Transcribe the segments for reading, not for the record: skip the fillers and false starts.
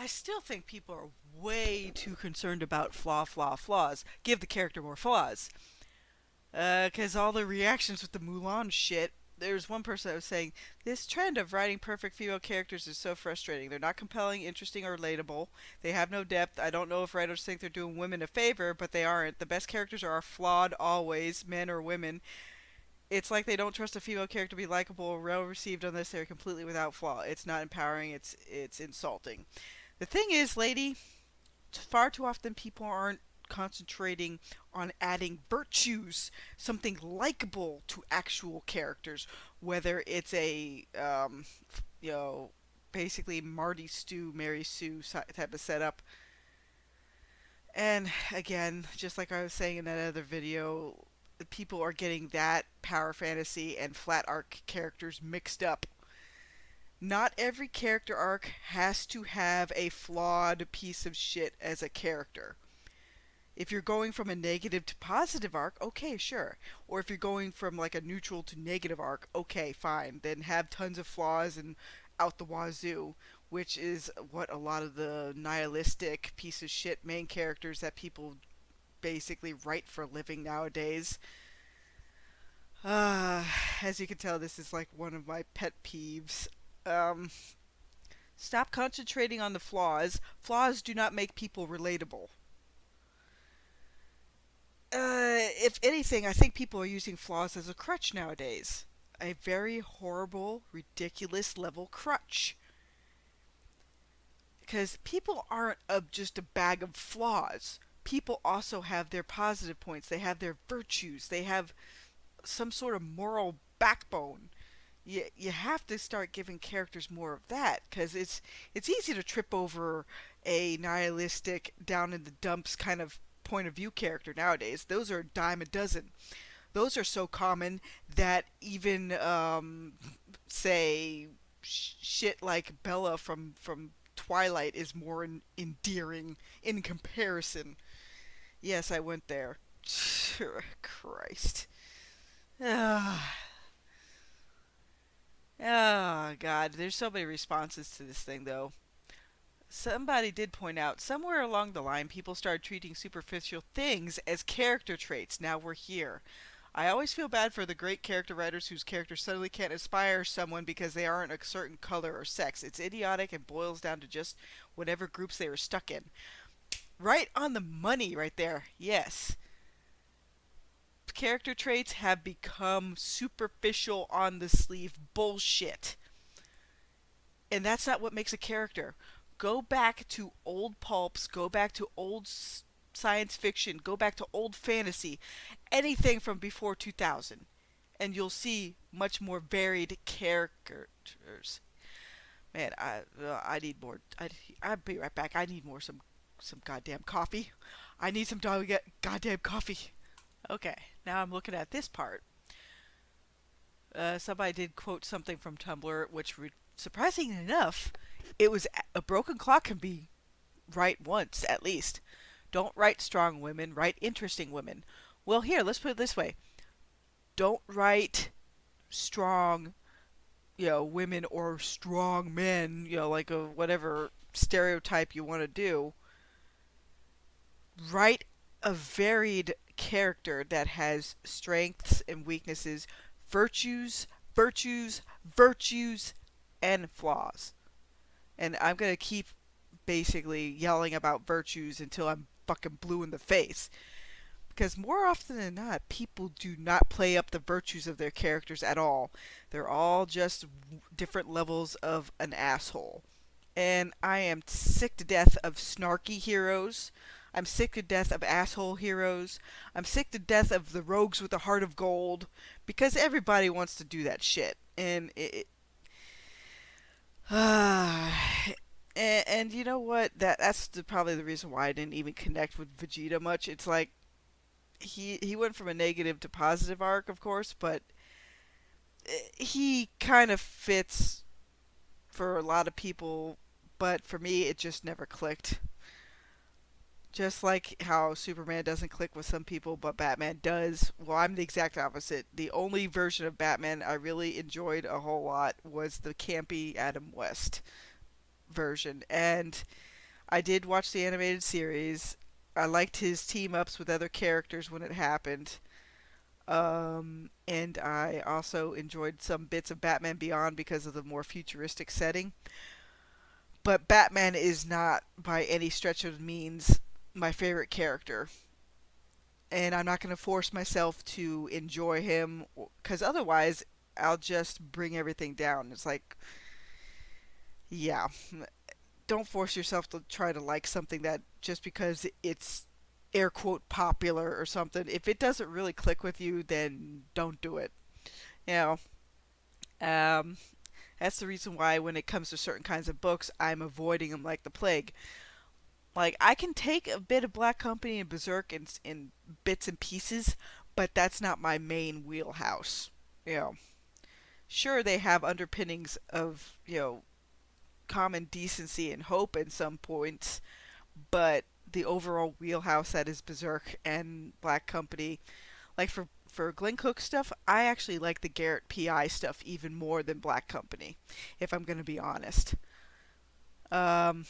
I still think people are way too concerned about flaws. Give the character more flaws. Because all the reactions with the Mulan shit, there's one person that was saying, this trend of writing perfect female characters is so frustrating. They're not compelling, interesting, or relatable. They have no depth. I don't know if writers think they're doing women a favor, but they aren't. The best characters are flawed always, men or women. It's like they don't trust a female character to be likable or well received unless they're completely without flaw. It's not empowering, it's insulting. The thing is, lady, far too often people aren't concentrating on adding virtues, something likable to actual characters, whether it's you know, basically Marty Stew, Mary Sue type of setup. And again, just like I was saying in that other video, people are getting that power fantasy and flat arc characters mixed up. Not every character arc has to have a flawed piece of shit as a character. If you're going from a negative to positive arc, okay, sure. Or if you're going from like a neutral to negative arc, okay, fine. Then have tons of flaws and out the wazoo, which is what a lot of the nihilistic piece of shit main characters that people basically write for a living nowadays. Uh, as you can tell, this is like one of my pet peeves. Um, Stop concentrating on the flaws. Flaws do not make people relatable. If anything, I think people are using flaws as a crutch nowadays. A very horrible, ridiculous level crutch. Because people aren't just a bag of flaws. People also have their positive points. They have their virtues. They have some sort of moral backbone. You have to start giving characters more of that, because it's easy to trip over a nihilistic, down in the dumps kind of point of view character nowadays. Those are a dime a dozen. Those are so common that even say shit like Bella from Twilight is more endearing in comparison. Yes, I went there. Christ. Ah. Oh God, there's so many responses to this thing though. Somebody did point out somewhere along the line people started treating superficial things as character traits. Now we're here. I always feel bad for the great character writers whose characters suddenly can't inspire someone because they aren't a certain color or sex. It's idiotic and boils down to just whatever groups they were stuck in. Right on the money right there. Yes. Character traits have become superficial on the sleeve bullshit. And that's not what makes a character. Go back to old pulps, go back to old science fiction, go back to old fantasy, anything from before 2000, and you'll see much more varied characters. Man, I need more. I'll be right back. I need more some goddamn coffee. I need some goddamn coffee. Okay, now I'm looking at this part. Somebody did quote something from Tumblr, which surprisingly enough, it was a broken clock can be right once at least. Don't write strong women, write interesting women. Well, here, let's put it this way. Don't write strong, women or strong men, like a whatever stereotype you want to do. Write a varied character that has strengths and weaknesses, virtues, virtues, virtues, and flaws. And I'm going to keep basically yelling about virtues until I'm fucking blue in the face. Because more often than not, people do not play up the virtues of their characters at all. They're all just different levels of an asshole. And I am sick to death of snarky heroes. I'm sick to death of asshole heroes. I'm sick to death of the rogues with a heart of gold. Because everybody wants to do that shit. And and you know what? That's probably the reason why I didn't even connect with Vegeta much. It's like he went from a negative to positive arc, of course, but he kind of fits for a lot of people, but for me it just never clicked. Just like how Superman doesn't click with some people, but Batman does. Well, I'm the exact opposite. The only version of Batman I really enjoyed a whole lot was the campy Adam West version. And I did watch the animated series. I liked his team ups with other characters when it happened. And I also enjoyed some bits of Batman Beyond because of the more futuristic setting. But Batman is not, by any stretch of the means, my favorite character. And I'm not going to force myself to enjoy him, because otherwise I'll just bring everything down. It's like, yeah, don't force yourself to try to like something that just because it's air quote popular or something. If it doesn't really click with you, then don't do it. You know, um, that's the reason why when it comes to certain kinds of books, I'm avoiding them like the plague. Like I can take a bit of Black Company and Berserk in bits and pieces, but that's not my main wheelhouse. You know, sure they have underpinnings of common decency and hope in some points, but the overall wheelhouse that is Berserk and Black Company, like for Glenn Cook stuff, I actually like the Garrett PI stuff even more than Black Company, if I'm going to be honest. Um,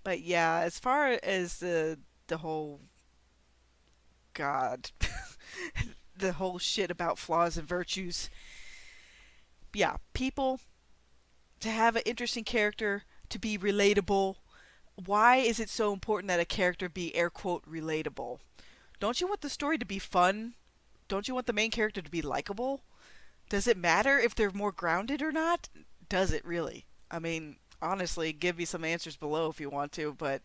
but yeah, as far as the whole God, the whole shit about flaws and virtues, yeah, people to have an interesting character, to be relatable. Why is it so important that a character be air quote relatable? Don't you want the story to be fun? Don't you want the main character to be likable? Does it matter if they're more grounded or not? Does it really? I mean, honestly, give me some answers below if you want to, but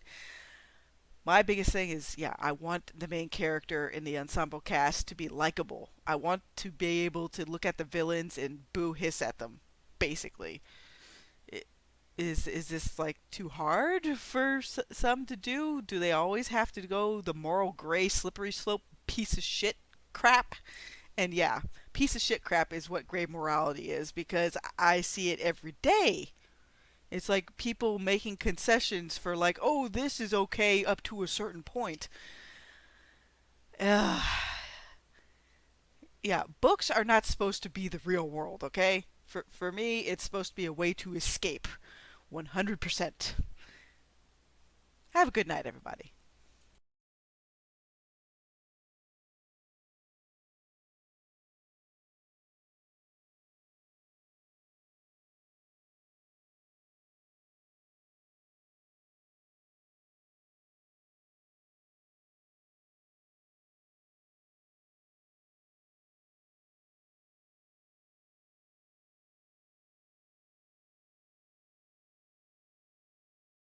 my biggest thing is, yeah, I want the main character in the ensemble cast to be likable. I want to be able to look at the villains and boo hiss at them, basically. Is this like too hard for some to do? Do they always have to go the moral gray slippery slope piece of shit crap? And yeah, piece of shit crap is what gray morality is, because I see it every day. It's like people making concessions for like, oh, this is okay up to a certain point. Uh, yeah, books are not supposed to be the real world, okay? For me, it's supposed to be a way to escape. 100%. Have a good night, everybody.